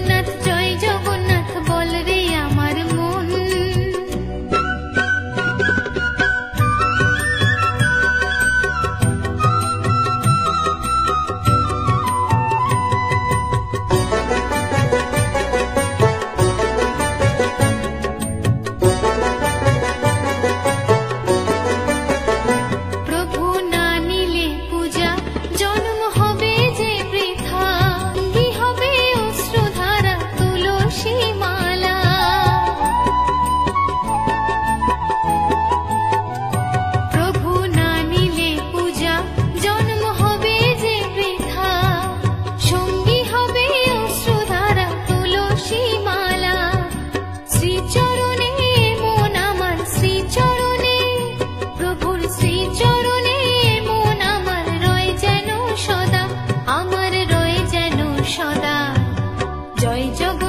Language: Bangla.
জগন্নাথ জয় জগন্নাথ বল রে আমার মন। প্রভু না নিলে পূজা জন্ম হবে যে বৃথা, কি হবে অশ্রুধারা তুলসী মালা। প্রভু না নিলে পূজা জন্ম হবে যে বৃথা, সঙ্গী হবে অশ্রুধারা তুলসী মালা। শ্রীচরণে মন আমার শ্রীচরণে, প্রভুর শ্রীচরণে মন আমার রয় যেন সদা, আমার রয় যেন সদা। জয় জগন্নাথ